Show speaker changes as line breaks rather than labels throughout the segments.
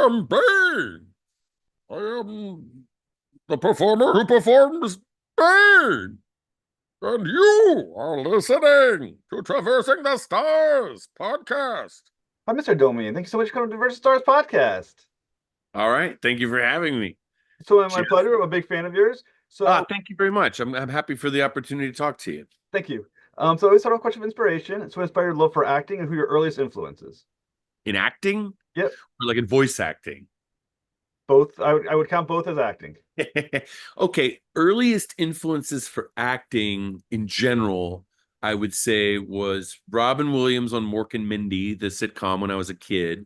am Bane. I am the performer who performs Bane. And you are listening to Traversing the Stars podcast.
Hi, Mr. Adomian. Thank you so much for coming to Versus Stars podcast.
All right. Thank you for having me.
So, my
Cheers.
pleasure. I'm a big fan of yours. So,
Thank you very much. I'm happy for the opportunity to talk to you.
thank you. So, I always start off with a question of inspiration. So, inspired love for acting and who your earliest influences?
In acting
Yep,
or like in voice acting?
both. I would count both as acting.
Okay. Earliest influences for acting in general, I would say, was Robin Williams on Mork and Mindy, the sitcom when I was a kid,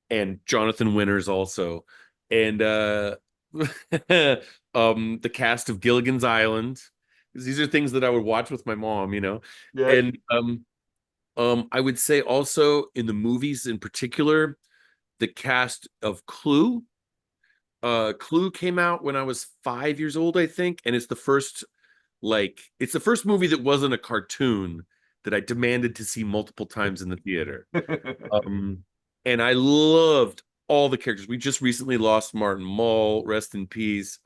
and Jonathan Winters also. And the cast of Gilligan's Island. These are things that I would watch with my mom, you know.
Yeah.
And I would say also in the movies in particular, the cast of Clue. Clue came out when I was 5 years old, I think, and it's the first movie that wasn't a cartoon that I demanded to see multiple times in the theater. Um, and I loved all the characters. We just recently lost Martin Mull, rest in peace.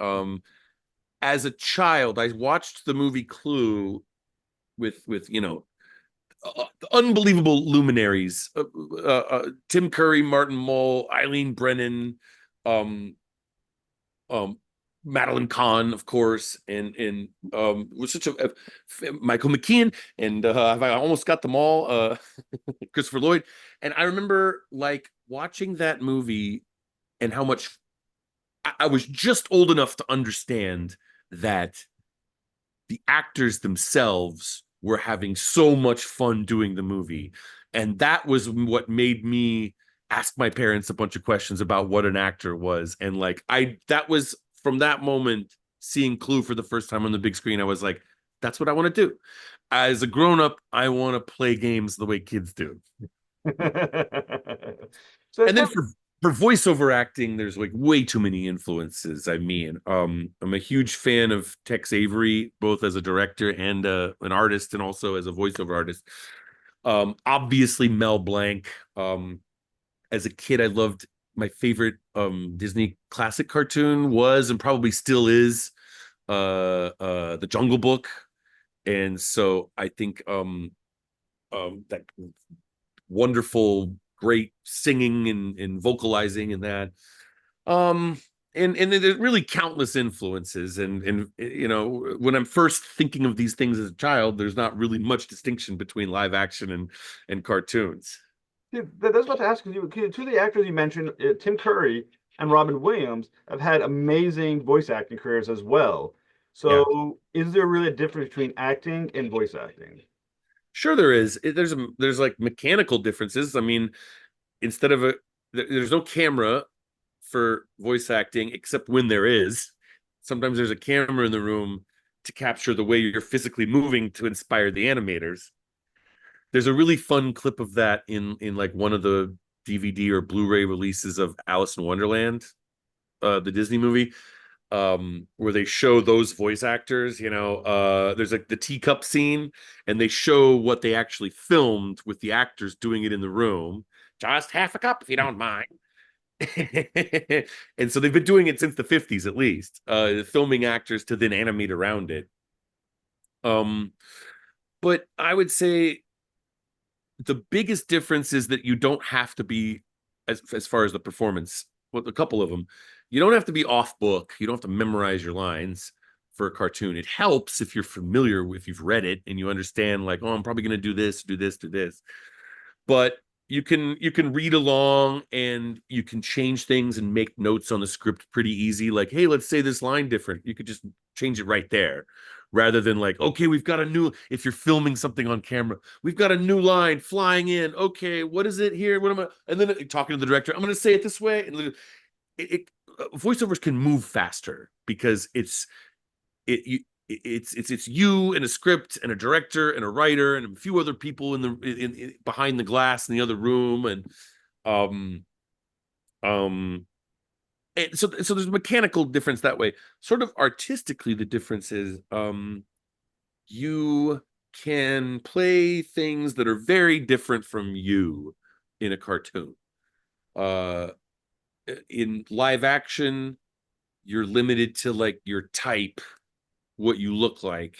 As a child, I watched the movie Clue with unbelievable luminaries: Tim Curry, Martin Mull, Eileen Brennan, um, um, Madeline Kahn, of course, and was such a Michael McKean, and I almost got them all. Christopher Lloyd, and I remember like watching that movie and how much I was just old enough to understand that the actors themselves were having so much fun doing the movie. And that was what made me ask my parents a bunch of questions about what an actor was. And like, that was from that moment, seeing Clue for the first time on the big screen, I was like, that's what I want to do. As a grown up, I want to play games the way kids do.
So, as
And then
far
for voiceover acting, there's like way too many influences. I mean, I'm a huge fan of Tex Avery, both as a director and an artist, and also as a voiceover artist. Obviously Mel Blanc. As a kid, I loved my favorite Disney classic cartoon was and probably still is The Jungle Book. And so I think that wonderful, great singing and vocalizing and that. Um, and there's really countless influences. And you know, when I'm first thinking of these things as a child, there's not really much distinction between live action and cartoons.
that's what to ask you. Two of the actors you mentioned, Tim Curry and Robin Williams, have had amazing voice acting careers as well.
Yeah,
So, is there really a difference between acting and voice acting?
sure there is. There's like mechanical differences. I mean, instead of there's no camera for voice acting except when there is. Sometimes there's a camera in the room to capture the way you're physically moving to inspire the animators. There's a really fun clip of that in like one of the DVD or Blu-ray releases of Alice in Wonderland, the Disney movie, where they show those voice actors. You know, there's like the teacup scene, and they show what they actually filmed with the actors doing it in the room. Just half a cup, if you don't mind. And so they've been doing it since the 50s at least, filming actors to then animate around it. Um, but I would say the biggest difference is that you don't have to be as far as the performance. Well, a couple of them, you don't have to be off book. You don't have to memorize your lines for a cartoon. It helps if you're familiar, if you've read it and you understand, like, oh, I'm probably going to do this, do this, do this. But you can read along and you can change things and make notes on the script pretty easy. Like, hey, let's say this line different. You could just change it right there, rather than like, okay, we've got a new. If you're filming something on camera, we've got a new line flying in. Okay, what is it here? What am I? And then talking to the director, I'm going to say it this way. And voiceovers can move faster because it you it's you and a script and a director and a writer and a few other people in behind the glass in the other room. Um um and so there's a mechanical difference that way. Sort of artistically, the difference is you can play things that are very different from you in a cartoon. uh in live action, you're limited to like your type, what you look like,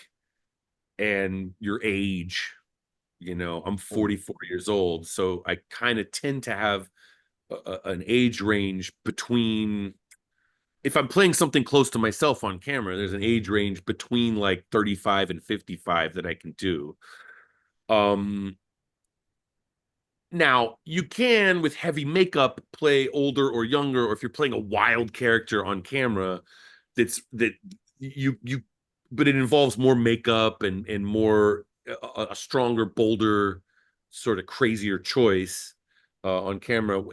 and your age. I'm 44 years old, so I kind of tend to have an age range between, if I'm playing something close to myself on camera, there's an age range between like 35 and 55 that I can do. Um, Now you can, with heavy makeup, play older or younger, or if you're playing a wild character on camera, that you but it involves more makeup and more a stronger, bolder, sort of crazier choice on camera.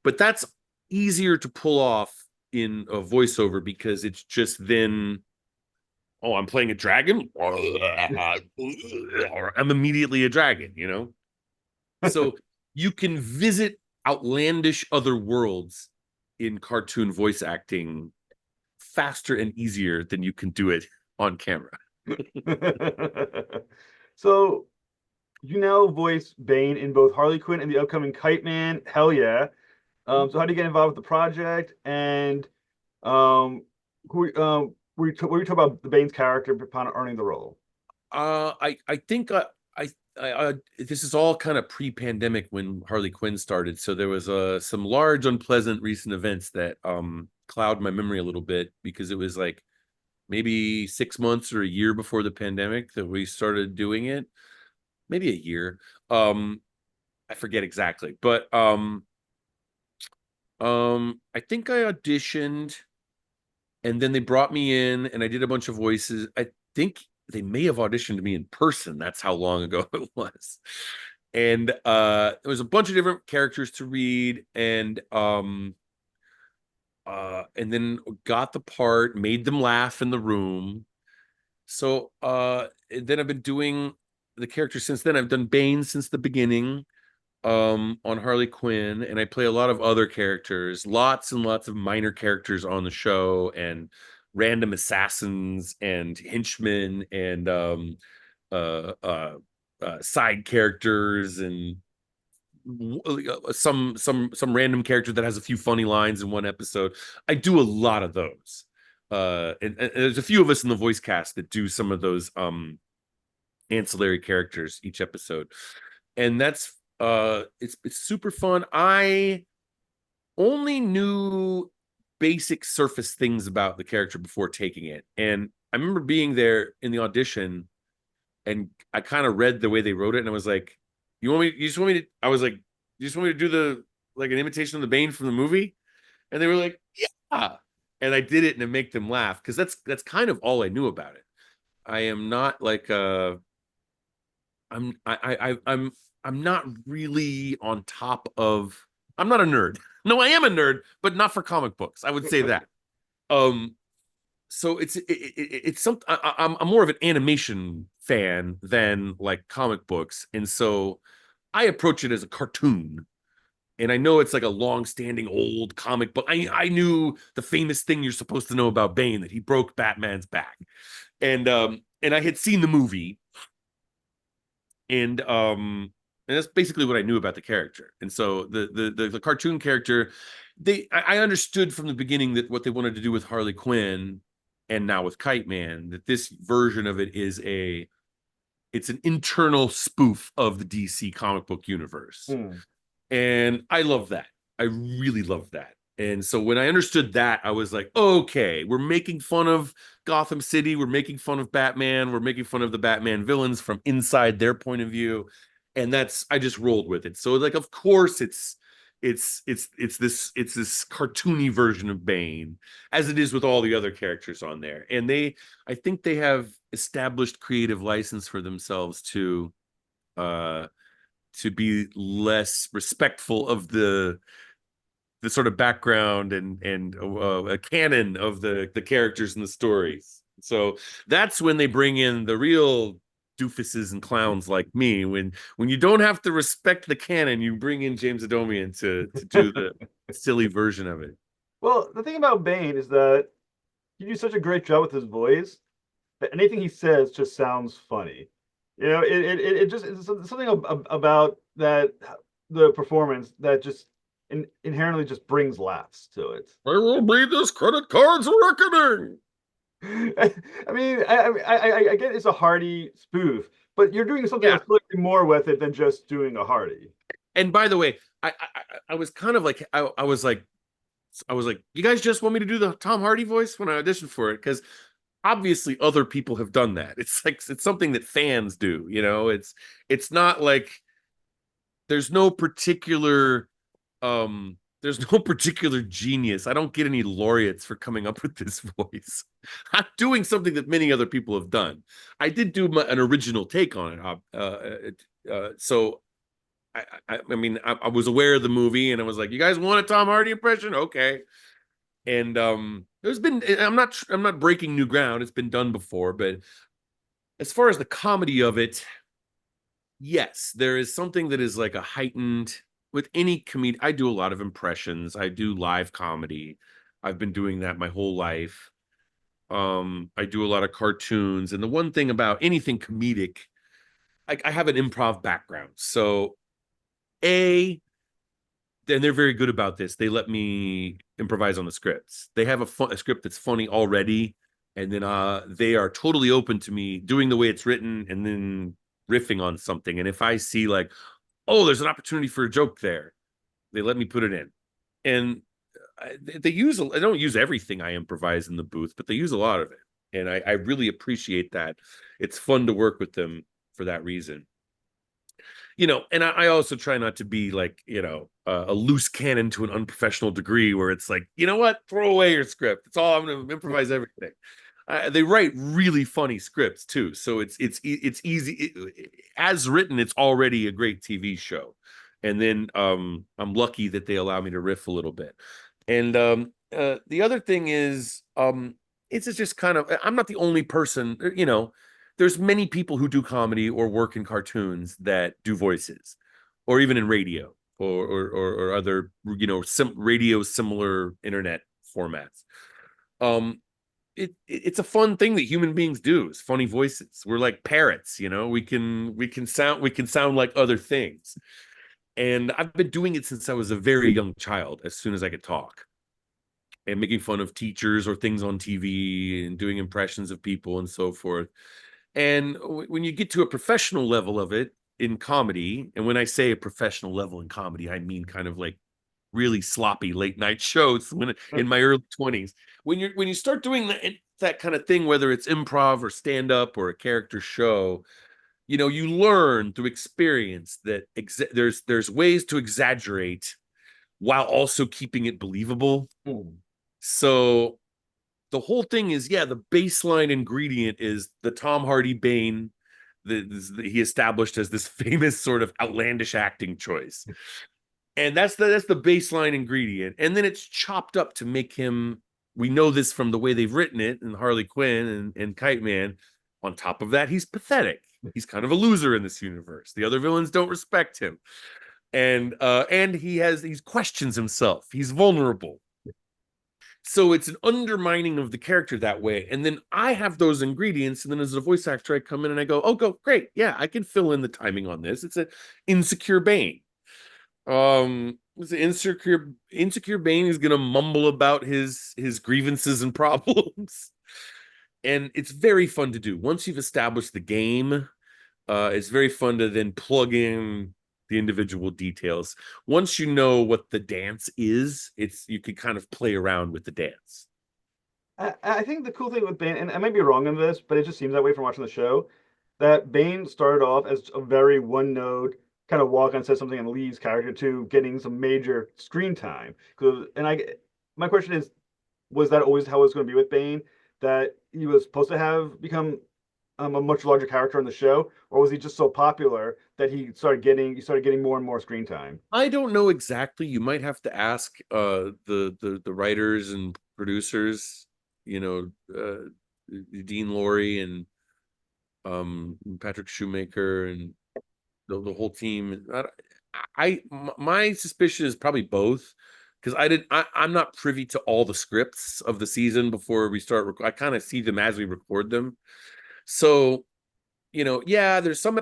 But that's easier to pull off in a voiceover because it's just then, oh, I'm playing a dragon. I'm immediately a dragon. So you can visit outlandish other worlds in cartoon voice acting faster and easier than you can do it on camera.
So you now voice Bane in both Harley Quinn and the upcoming Kite Man. Hell yeah. So how do you get involved with the project? And were you talking about the Bane's character upon earning the role?
I think this is all kind of pre-pandemic when Harley Quinn started, so there was some large unpleasant recent events that cloud my memory a little bit, because it was like maybe 6 months or a year before the pandemic that we started doing it, maybe a year. I forget exactly, but I think I auditioned, and then they brought me in and I did a bunch of voices. I think they may have auditioned me in person. That's how long ago it was. And there was a bunch of different characters to read, and then got the part, made them laugh in the room. So then I've been doing the character since then. I've done Bane since the beginning on Harley Quinn, and I play a lot of other characters, lots and lots of minor characters on the show, and random assassins and henchmen and uh, uh, side characters, and some random character that has a few funny lines in one episode. I do a lot of those. And there's a few of us in the voice cast that do some of those ancillary characters each episode, and that's it's super fun. I only knew basic surface things about the character before taking it, and I remember being there in the audition, and I kind of read the way they wrote it, and I was like, you just want me to," I was like, "You just want me to do the like an imitation of the Bane from the movie?" And they were like, "Yeah." And I did it, and it made them laugh, because that's kind of all I knew about it. I am not like I'm not really on top of, I'm not a nerd. No, I am a nerd, but not for comic books. I would say that. Um, so it's some I'm more of an animation fan than like comic books, and so I approach it as a cartoon. And I know it's like a long-standing old comic book. I knew the famous thing you're supposed to know about Bane, that he broke Batman's back, and I had seen the movie, and that's basically what I knew about the character. And so the cartoon character, I understood from the beginning that what they wanted to do with Harley Quinn, and now with Kite Man, that this version of it it's an internal spoof of the DC comic book universe.
Hmm.
And I love that. I really love that. And so when I understood that, I was like, okay, we're making fun of Gotham City. We're making fun of Batman. We're making fun of the Batman villains from inside their point of view. And I just rolled with it. So like, of course it's this cartoony version of Bane, as it is with all the other characters on there. And I think they have established creative license for themselves uh to be less respectful of the sort of background and a canon of the characters in the stories. So that's when they bring in the real doofuses and clowns like me. When you don't have to respect the canon, you bring in James Adomian to do the silly version of it.
Well, the thing about Bane is that he does such a great job with his voice that anything he says just sounds funny. It just it's something about that the performance that just inherently just brings laughs to it.
There will be this credit card's reckoning.
I mean, I get it's a Hardy spoof, but you're doing something
Yeah.
else slightly more with it than just doing a Hardy.
And by the way, I was kind of like I was like, you guys just want me to do the Tom Hardy voice when I auditioned for it? Because obviously other people have done that. It's like it's something that fans do, you know. It's not like there's no particular there's no particular genius. I don't get any laureates for coming up with this voice. I'm doing something that many other people have done. I did do an original take on so I mean, I was aware of the movie, and I was like, "You guys want a Tom Hardy impression? Okay." And there's been, I'm not breaking new ground. It's been done before, but as far as the comedy of it, yes, there is something that is like a heightened with any comedian. I do a lot of impressions. I do live comedy. I've been doing that my whole life. I do a lot of cartoons, and the one thing about anything comedic, I have an improv background, so a and they're very good about this. They let me improvise on the scripts. They have a script that's funny already, and then they are totally open to me doing the way it's written and then riffing on something. And if I see like, oh, there's an opportunity for a joke there, they let me put it in. And they use I don't use everything I improvise in the booth, but they use a lot of it, and I really appreciate that. It's fun to work with them for that reason. You know, and I also try not to be like, you know, a loose cannon to an unprofessional degree where it's like, you know what, throw away your script. It's all I'm going to improvise everything. They write really funny scripts too, so it's easy. As written, it's already a great TV show, and then I'm lucky that they allow me to riff a little bit. And the other thing is, it's just kind of I'm not the only person, you know. There's many people who do comedy or work in cartoons that do voices, or even in radio or other, you know, radio similar internet formats. Um, it's a fun thing that human beings do. It's funny voices. We're like parrots, you know. We can sound like other things. And I've been doing it since I was a very young child, as soon as I could talk, and making fun of teachers or things on TV and doing impressions of people and so forth. And when you get to a professional level of it in comedy, and when I say a professional level in comedy, I mean kind of like really sloppy late night shows when in my early 20s. When you start doing that kind of thing, whether it's improv or stand up or a character show, you know, you learn through experience that there's ways to exaggerate while also keeping it believable. So the whole thing is, yeah, the baseline ingredient is the Tom Hardy Bane that he established as this famous sort of outlandish acting choice. And that's the baseline ingredient. And then it's chopped up to make him, we know this from the way they've written it in Harley Quinn and Kite Man. On top of that, he's pathetic. He's kind of a loser in this universe. The other villains don't respect him. And he questions himself. He's vulnerable. So it's an undermining of the character that way. And then I have those ingredients. And then as a voice actor, I come in and I go, oh, great. Yeah, I can fill in the timing on this. It's an insecure Bane. It's an insecure Bane is gonna mumble about his grievances and problems. And it's very fun to do. Once you've established the game, it's very fun to then plug in the individual details. Once you know what the dance is, you can kind of play around with the dance.
I think the cool thing with Bane, and I might be wrong in this, but it just seems that way from watching the show, that Bane started off as a very one note kind of walk on says something and leaves character to getting some major screen time. And my question is, was that always how it was going to be with Bane? That he was supposed to have become a much larger character in the show, or was he just so popular that he started getting more and more screen time?
I don't know exactly. You might have to ask the writers and producers, you know, Dean Laurie and Patrick Shoemaker and the whole team. My suspicion is probably both, because I'm not privy to all the scripts of the season before we start. I kind of see them as we record them. So, you know, yeah, there's still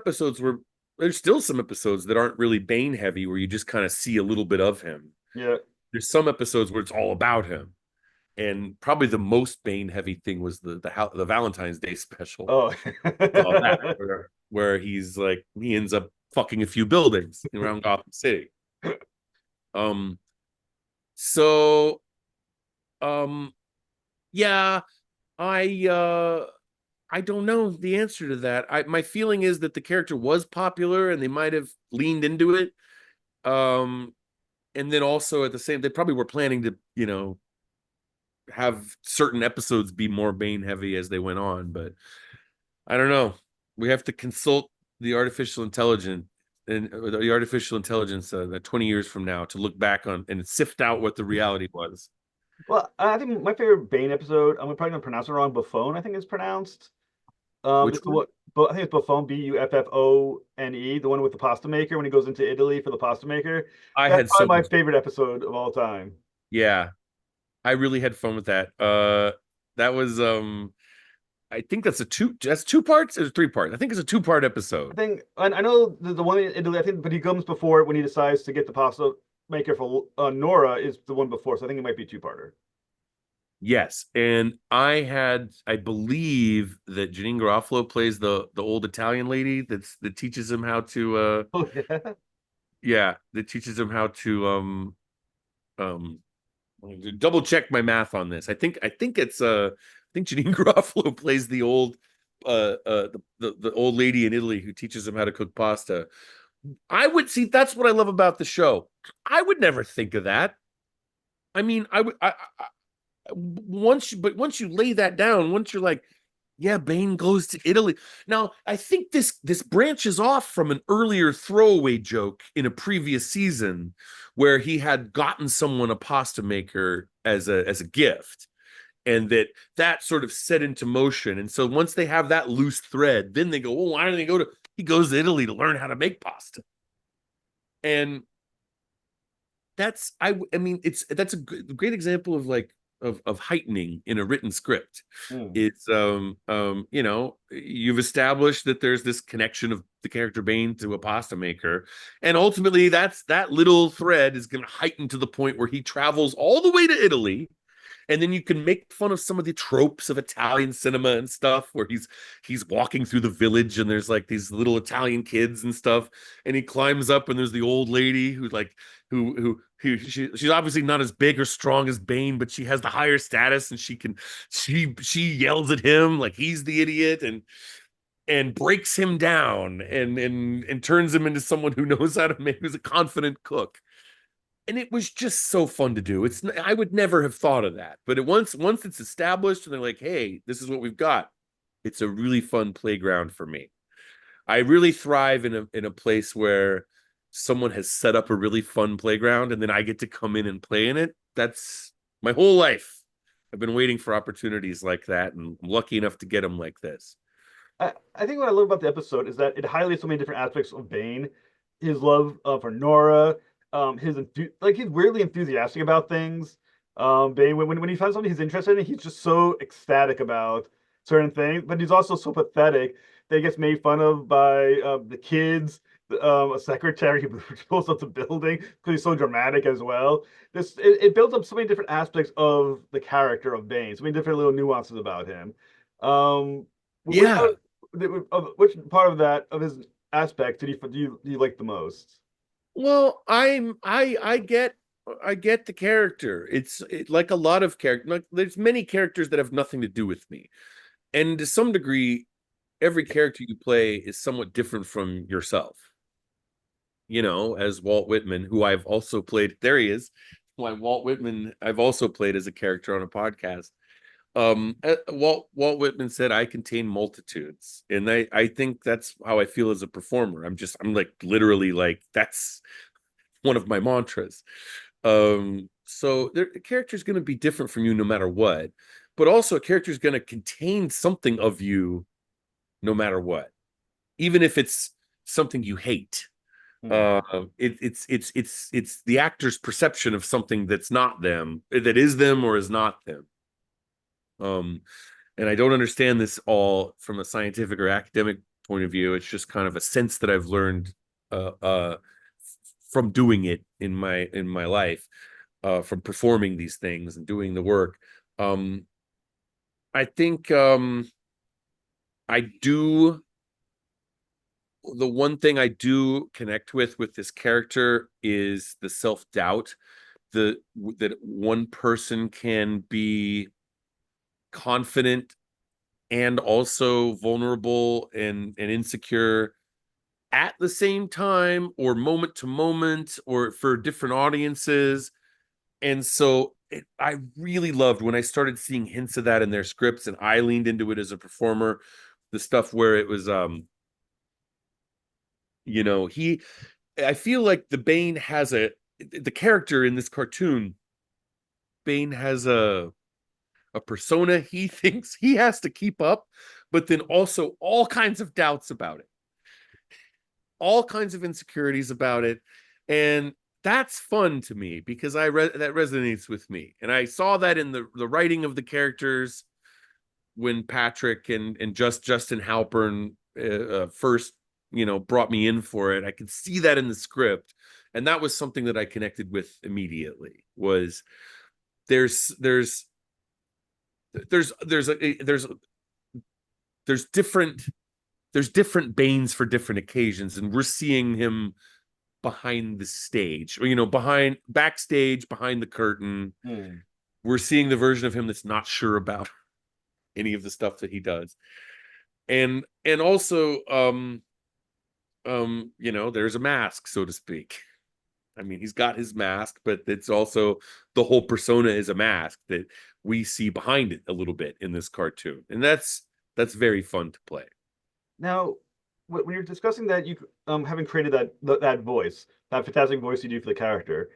some episodes that aren't really Bane heavy where you just kind of see a little bit of him.
Yeah.
There's some episodes where it's all about him, and probably the most Bane heavy thing was the Valentine's Day special.
Oh.
Saw that where he's like he ends up fucking a few buildings around Gotham City. Um, so yeah, I I don't know the answer to that. My feeling is that the character was popular and they might have leaned into it. Um, and then also at the same, they probably were planning to, have certain episodes be more Bane heavy as they went on, but I don't know. We have to consult the artificial intelligence and the artificial intelligence 20 years from now to look back on and sift out what the reality was.
Well, I think my favorite Bane episode, I'm probably gonna pronounce it wrong, Buffon, I think it's pronounced.
Which
It's the
one?
one, but I think it's Buffon, Buffone, the one with the pasta maker when he goes into Italy for the pasta maker.
I
That's
had
probably
so
my
much.
favorite episode of all time.
Yeah, I really had fun with that. That was I think that's two parts or three parts. I think it's a two-part
I
episode.
think, and I know the one in Italy, I think, but he comes before it when he decides to get the pasta maker for Nora is the one before, so I think it might be two-parter.
Yes, and I believe that Janine Garofalo plays the old Italian lady that teaches him how to
Oh yeah.
yeah, that teaches him how to um double check my math on this. I think it's I think Janine Garofalo plays the old the old lady in Italy who teaches him how to cook pasta. I would see that's what I love about the show. I would never think of that. I mean, I would once you lay that down, once you're like, yeah, Bane goes to Italy. Now, I think this branches off from an earlier throwaway joke in a previous season where he had gotten someone a pasta maker as a gift, and that sort of set into motion. And so once they have that loose thread, then they go, well, why don't they go to? He goes to Italy to learn how to make pasta, and I mean that's a great example of like of heightening in a written script.
Hmm.
It's you've established that there's this connection of the character Bane to a pasta maker, and ultimately that little thread is going to heighten to the point where he travels all the way to Italy, and then you can make fun of some of the tropes of Italian cinema and stuff where he's walking through the village and there's like these little Italian kids and stuff, and he climbs up and there's the old lady who like she's obviously not as big or strong as Bane, but she has the higher status and she yells at him like he's the idiot and breaks him down and turns him into someone who knows how to make who's a confident cook. And it was just so fun to do. I would never have thought of that, but once it's established and they're like, hey, this is what we've got, it's a really fun playground for me. I really thrive in a place where someone has set up a really fun playground and then I get to come in and play in it. That's my whole life. I've been waiting for opportunities like that, and I'm lucky enough to get them like this.
I think what I love about the episode is that it highlights so many different aspects of Bane, his love for Nora, like he's weirdly enthusiastic about things. Bane, when he finds something he's interested in, he's just so ecstatic about certain things, but he's also so pathetic that he gets made fun of by the kids, a secretary who pulls up the building because he's so dramatic as well. It builds up so many different aspects of the character of Bane, so many different little nuances about him. Um, which
Yeah.
which part of that of his aspect do you like the most?
Well, I get the character. Like a lot of characters. Like, there's many characters that have nothing to do with me, and to some degree, every character you play is somewhat different from yourself. As Walt Whitman, who I've also played. There he is. Why Walt Whitman? I've also played as a character on a podcast. Walt Whitman said, "I contain multitudes," and I think that's how I feel as a performer. I'm like literally like that's one of my mantras. So the character is going to be different from you no matter what, but also a character is going to contain something of you no matter what, even if it's something you hate.
Hmm.
It's the actor's perception of something that's not them, that is them or is not them. Um, and I don't understand this all from a scientific or academic point of view. It's just kind of a sense that I've learned uh, uh, from doing it in my life, from performing these things and doing the work. um I think I do the one thing I do connect with this character is the self-doubt, the that one person can be confident and also vulnerable and insecure at the same time, or moment to moment, or for different audiences. And so I really loved when I started seeing hints of that in their scripts, and I leaned into it as a performer. The stuff where it was, he, I feel like the character in this cartoon, Bane has a persona he thinks he has to keep up, but then also all kinds of doubts about it, all kinds of insecurities about it. And that's fun to me because that resonates with me. And I saw that in the writing of the characters when Patrick and Justin Halpern first, brought me in for it. I could see that in the script. And that was something that I connected with immediately. Was there's there's there's there's a, there's different there's different Banes for different occasions, and we're seeing him behind the stage, or behind backstage, behind the curtain.
Hmm.
We're seeing the version of him that's not sure about any of the stuff that he does. And also, there's a mask, so to speak. I mean, he's got his mask, but it's also, the whole persona is a mask that we see behind it a little bit in this cartoon, and that's very fun to play.
Now, when you're discussing that, you having created that voice, that fantastic voice you do for the character,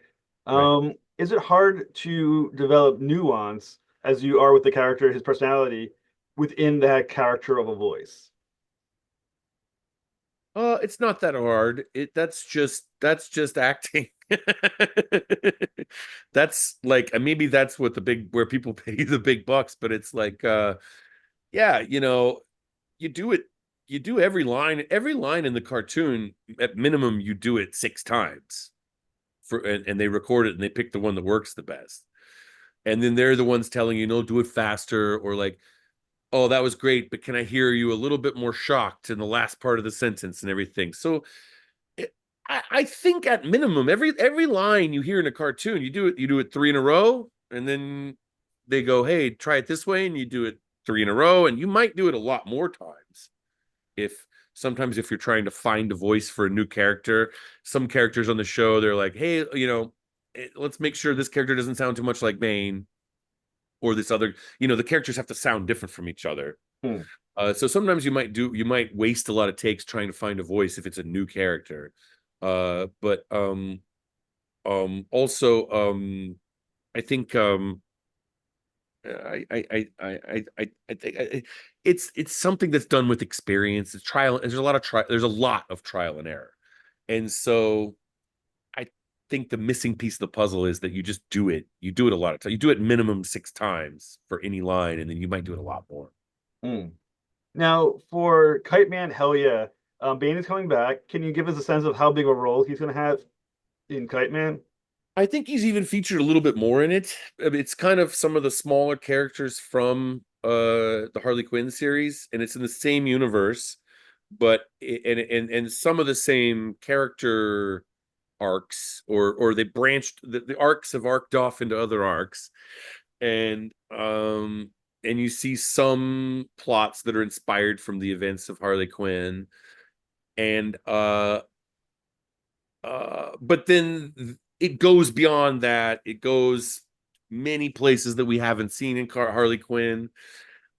Right.
is it hard to develop nuance as you are with the character, his personality, within that character of a voice?
It's not that hard. That's just acting. That's like, maybe that's what where people pay the big bucks, but it's like, yeah, you do it, you do every line in the cartoon, at minimum you do it 6 times, and they record it and they pick the one that works the best. And then they're the ones telling you, no, do it faster, or like, oh, that was great, but can I hear you a little bit more shocked in the last part of the sentence and everything. So I think at minimum, every line you hear in a cartoon, you do it 3 in a row, and then they go, hey, try it this way, and you do it 3 in a row, and you might do it a lot more times. If Sometimes if you're trying to find a voice for a new character, some characters on the show, they're like, hey, let's make sure this character doesn't sound too much like Bane, or this other, the characters have to sound different from each other.
Hmm.
So sometimes you might waste a lot of takes trying to find a voice if it's a new character. But also, I think, I think it's something that's done with experience. It's trial. There's a lot of trial and error, and so I think the missing piece of the puzzle is that you just do it. You do it a lot of times. You do it minimum 6 times for any line, and then you might do it a lot more.
Hmm. Now, for Kite Man, hell yeah, Bane is coming back. Can you give us a sense of how big a role he's going to have in Kite Man?
I think he's even featured a little bit more in it. It's kind of some of the smaller characters from the Harley Quinn series, and it's in the same universe, but and some of the same character arcs, or they branched, the arcs have arced off into other arcs. And you see some plots that are inspired from the events of Harley Quinn. And but then it goes beyond that. It goes many places that we haven't seen in Harley Quinn.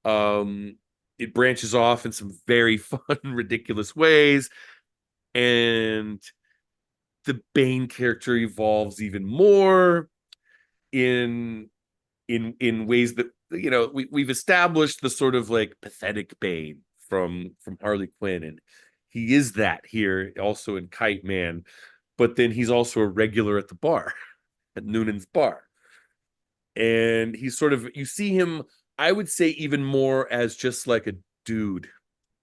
Um, it branches off in some very fun, ridiculous ways, and the Bane character evolves even more in ways that, we've established the sort of like pathetic Bane from Harley Quinn, and he is that here also in Kite Man. But then he's also a regular at the bar, at Noonan's bar. And he's sort of, you see him, I would say, even more as just like a dude,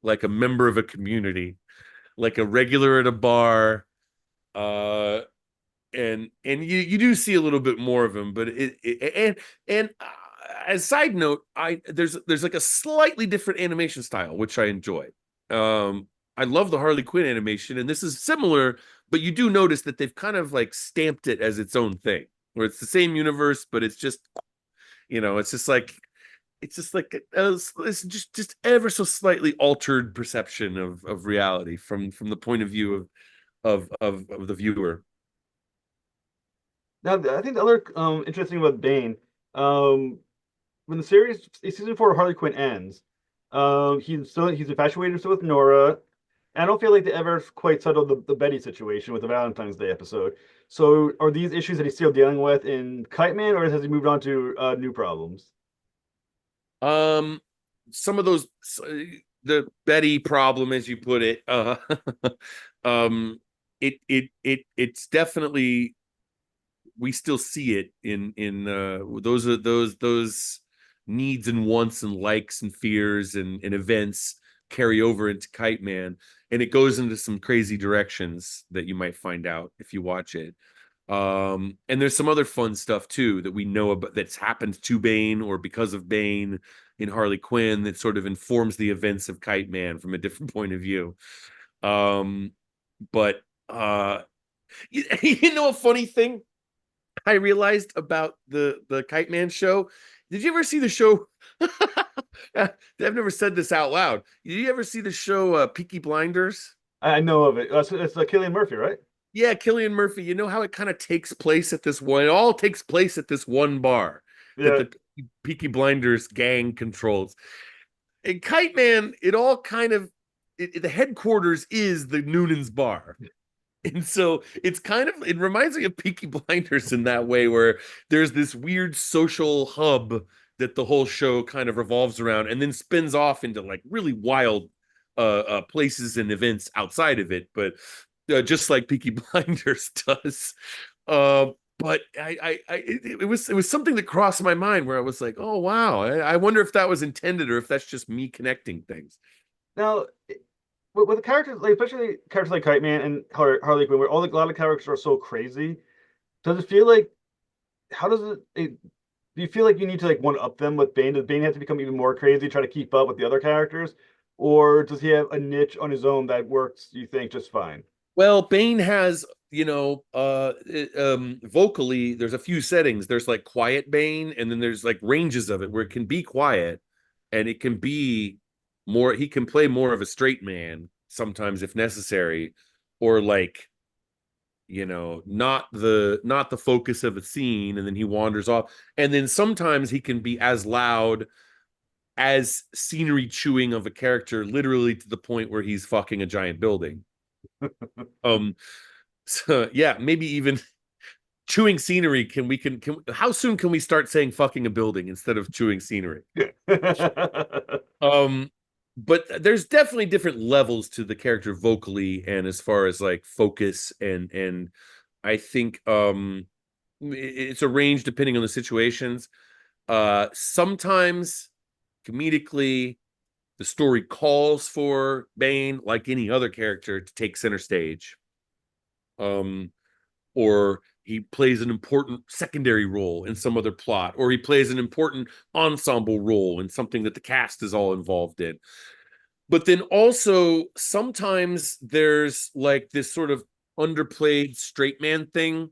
like a member of a community, like a regular at a bar. and you do see a little bit more of him, but and as side note, there's like a slightly different animation style which I enjoy. um I love the Harley Quinn animation, and this is similar, but you do notice that they've kind of like stamped it as its own thing, where it's the same universe, but it's just, it's just like it's just ever so slightly altered perception of reality from the point of view of the viewer.
Now, I think the other interesting about Bane, um, when the series season four of Harley Quinn ends, he's infatuated still with Nora. I don't feel like they ever quite settled the Betty situation with the Valentine's Day episode. So, are these issues that he's still dealing with in Kite Man, or has he moved on to new problems?
Um, some of those, the Betty problem, as you put it, um, it's definitely, we still see it in those needs and wants and likes and fears and events carry over into Kite Man, and it goes into some crazy directions that you might find out if you watch it. And there's some other fun stuff too that we know about that's happened to Bane or because of Bane in Harley Quinn that sort of informs the events of Kite Man from a different point of view. Um, but you know, a funny thing I realized about the Kite Man show. Did you ever see the show? I've never said this out loud. Did you ever see the show Peaky Blinders?
I know of it. It's Cillian Murphy, right?
Yeah, Killian Murphy. You know how it kind of takes place at this one. It all takes place at this one bar that
Yeah.
the Peaky Blinders gang controls. In Kite Man, it all kind of the headquarters is the Noonan's bar. And so it's kind of, it reminds me of Peaky Blinders in that way, where there's this weird social hub that the whole show kind of revolves around and then spins off into like really wild places and events outside of it. But just like Peaky Blinders does. But it was something that crossed my mind where I was like, oh wow, I wonder if that was intended or if that's just me connecting things.
Now, with the characters, like especially characters like Kite Man and Harley Quinn, where a lot of characters are so crazy, does it feel like how does do you feel like you need to like one up them with Bane? Does Bane have to become even more crazy, try to keep up with the other characters, or does he have a niche on his own that works? You think just fine?
Well, Bane has, vocally, there's a few settings. There's like quiet Bane, and then there's like ranges of it where it can be quiet and it can be more, he can play more of a straight man sometimes if necessary, or like, not the focus of a scene, and then he wanders off. And then sometimes he can be as loud as scenery chewing of a character, literally to the point where he's fucking a giant building. Um, So yeah, maybe even chewing scenery. Can how soon can we start saying fucking a building instead of chewing scenery? Um, but there's definitely different levels to the character vocally and as far as like focus and I think it's a range depending on the situations. Sometimes comedically the story calls for Bane, like any other character, to take center stage. Um, or he plays an important secondary role in some other plot, or he plays an important ensemble role in something that the cast is all involved in. But then also sometimes there's like this sort of underplayed straight man thing.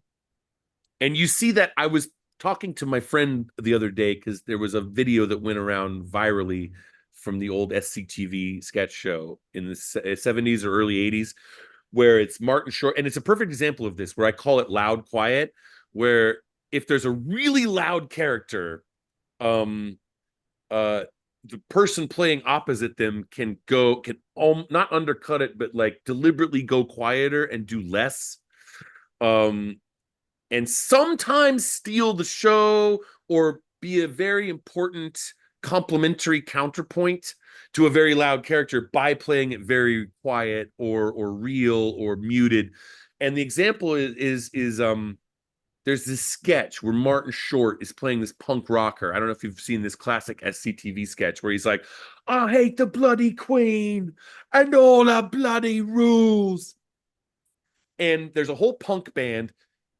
And you see that. I was talking to my friend the other day because there was a video that went around virally from the old SCTV sketch show in the 70s or early 80s, where it's Martin Short, and it's a perfect example of this, where I call it loud quiet, where if there's a really loud character, um, the person playing opposite them can not undercut it, but like deliberately go quieter and do less, um, and sometimes steal the show or be a very important complementary counterpoint to a very loud character by playing it very quiet or real or muted. And the example is there's this sketch where Martin Short is playing this punk rocker. I don't know if you've seen this classic SCTV sketch where he's like, I hate the bloody queen and all her bloody rules. And there's a whole punk band,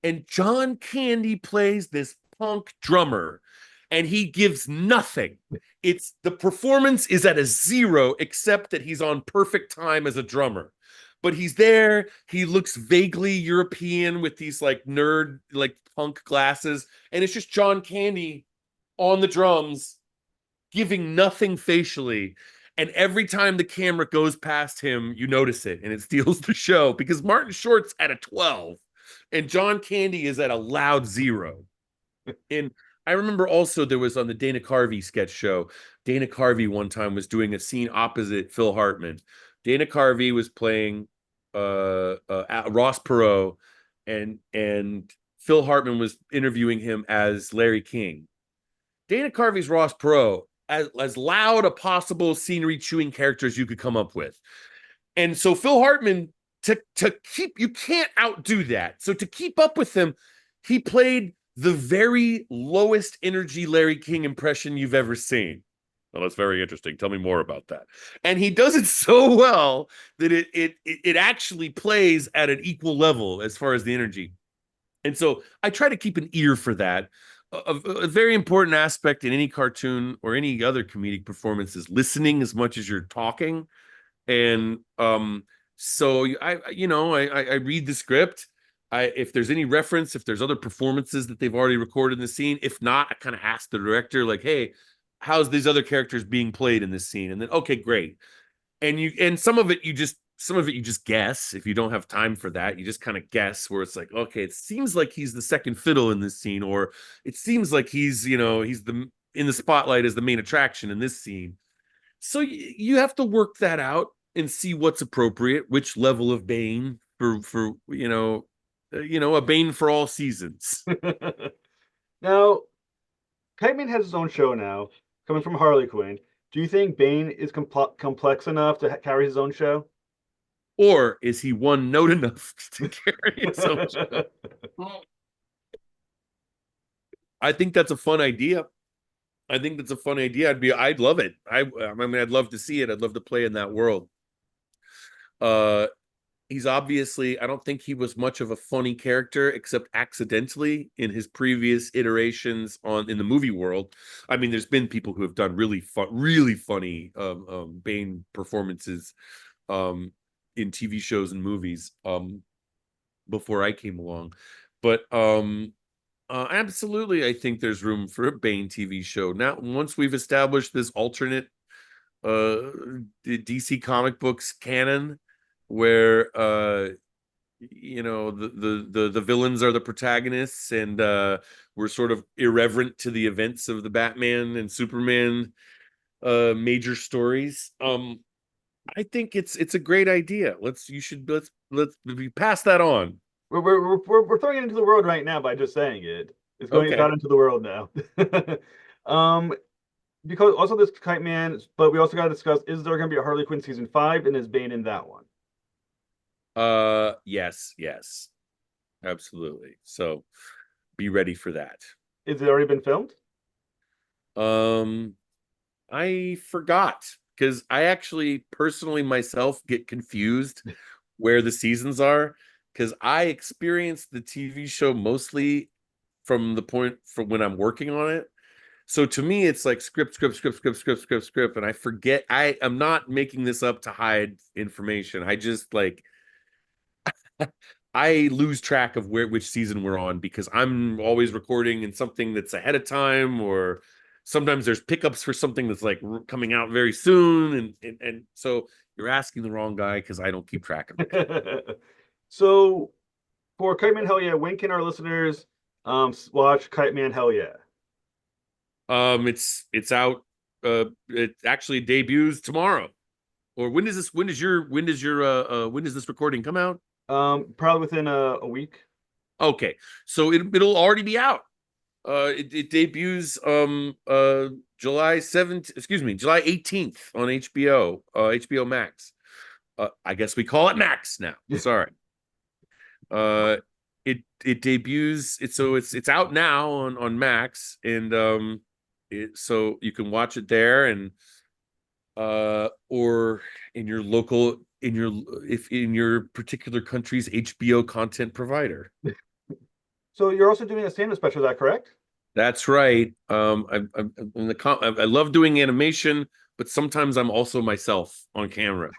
and John Candy plays this punk drummer, and he gives nothing. It's the performance is at a zero, except that he's on perfect time as a drummer. But he's there. He looks vaguely European with these like nerd, like punk glasses, and it's just John Candy on the drums, giving nothing facially. And every time the camera goes past him, you notice it, and it steals the show because Martin Short's at a 12 and John Candy is at a loud zero. And I remember also there was on the Dana Carvey sketch show, Dana Carvey one time was doing a scene opposite Phil Hartman. Dana Carvey was playing Ross Perot, and Phil Hartman was interviewing him as Larry King. Dana Carvey's Ross Perot, as loud a possible scenery chewing character as you could come up with. And so Phil Hartman, to keep, you can't outdo that. So to keep up with him, he played the very lowest energy Larry King impression you've ever seen. Well, that's very interesting. Tell me more about that. And he does it so well that it actually plays at an equal level as far as the energy. And so I try to keep an ear for that. A very important aspect in any cartoon or any other comedic performance is listening as much as you're talking. And so I read the script. If there's any reference, if there's other performances that they've already recorded in the scene, if not, I kind of ask the director, like, hey, how's these other characters being played in this scene? And then, okay, great. And some of it you just guess. If you don't have time for that, you just kind of guess, where it's like, okay, it seems like he's the second fiddle in this scene, or it seems like he's the in the spotlight as the main attraction in this scene. So you have to work that out and see what's appropriate, which level of Bane for a Bane for all seasons.
Now, Kiteman has his own show now, coming from Harley Quinn. Do you think Bane is complex enough to carry his own show?
Or is he one note enough to carry his own show? I think that's a fun idea. I'd love it. I'd love to see it. I'd love to play in that world. Uh, he's obviously, I don't think he was much of a funny character except accidentally in his previous iterations in the movie world. I mean, there's been people who have done really funny Bane performances in TV shows and movies before I came along. But absolutely, I think there's room for a Bane TV show. Now, once we've established this alternate DC comic books canon, where the villains are the protagonists, and we're sort of irreverent to the events of the Batman and Superman major stories. I think it's a great idea. Let's pass that on.
We're throwing it into the world right now by just saying it. It's going
Okay.
out into the world now. um, because also this Kite Man, but we also got to discuss: is there going to be a Harley Quinn season 5, and is Bane in that one?
Yes, absolutely. So be ready for that.
Is it already been filmed?
Um, I forgot because I actually personally myself get confused where the seasons are because I experienced the TV show mostly from the point from when I'm working on it. So to me, it's like script, and I forget. I am not making this up to hide information. I just like I lose track of which season we're on because I'm always recording in something that's ahead of time, or sometimes there's pickups for something that's like coming out very soon, and so you're asking the wrong guy because I don't keep track of it.
So for Kite Man Hell Yeah, when can our listeners watch Kite Man Hell Yeah?
It's out. It actually debuts tomorrow. Or when does this recording come out?
Probably within a week.
Okay, so it'll already be out. It debuts July 7th, excuse me, July 18th on HBO, HBO Max. I guess we call it Max now. Sorry. Uh it debuts it's out now on Max, and so you can watch it there, and or in your local in your if in your particular country's HBO content provider.
So you're also doing a stand-up special, is that correct?
That's right. I'm in I love doing animation, but sometimes I'm also myself on camera.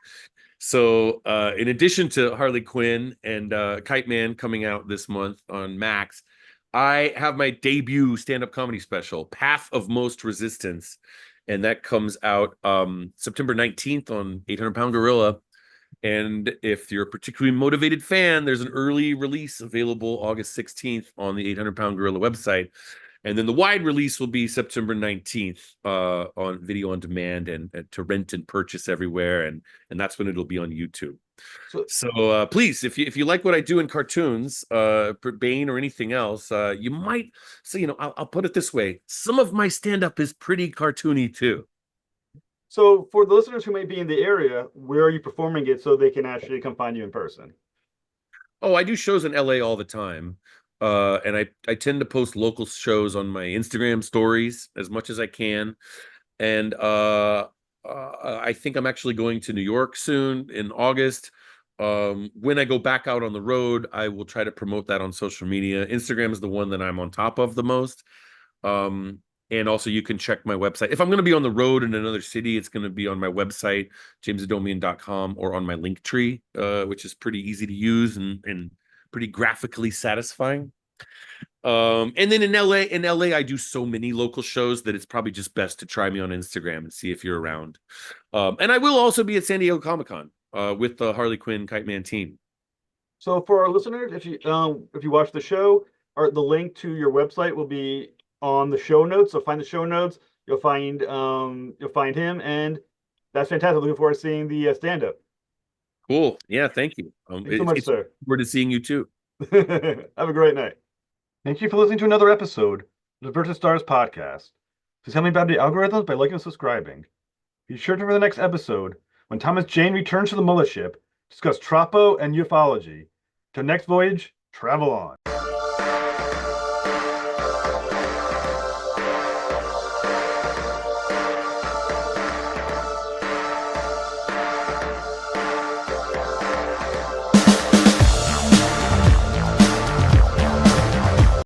So, in addition to Harley Quinn and Kite Man coming out this month on Max, I have my debut stand-up comedy special, Path of Most Resistance, and that comes out September 19th on 800 Pound Gorilla. And if you're a particularly motivated fan, there's an early release available August 16th on the 800 Pound Gorilla website. And then the wide release will be September 19th on video on demand and to rent and purchase everywhere. And that's when it'll be on YouTube.
So
So please, if you like what I do in cartoons, Bane or anything else, you might. So I'll put it this way: some of my stand up is pretty cartoony too.
so for the listeners who may be in the area, where are you performing it so they can actually come find you in person?
Oh, I do shows in LA all the time. And I tend to post local shows on my Instagram stories as much as I can. And I think I'm actually going to New York soon in August. When I go back out on the road, I will try to promote that on social media. Instagram is the one that I'm on top of the most. Um, and also you can check my website. If I'm going to be on the road in another city, it's going to be on my website, jamesadomian.com, or on my link tree, which is pretty easy to use and pretty graphically satisfying. And then in LA, I do so many local shows that it's probably just best to try me on Instagram and see if you're around. And I will also be at San Diego Comic-Con with the Harley Quinn Kite Man team.
So for our listeners, if you watch the show, the link to your website will be on the show notes. So find the show notes. You'll find him, and that's fantastic. Looking forward to seeing the stand up.
Cool. Yeah, thank you.
Thanks so much,
It's
sir.
forward to seeing you too.
Have a great night. Thank you for listening to another episode of the Versus Stars podcast. Please help me about the algorithms by liking and subscribing. Be sure to for the next episode when Thomas Jane returns to the mothership to discuss Tropo and ufology. Till next voyage, travel on.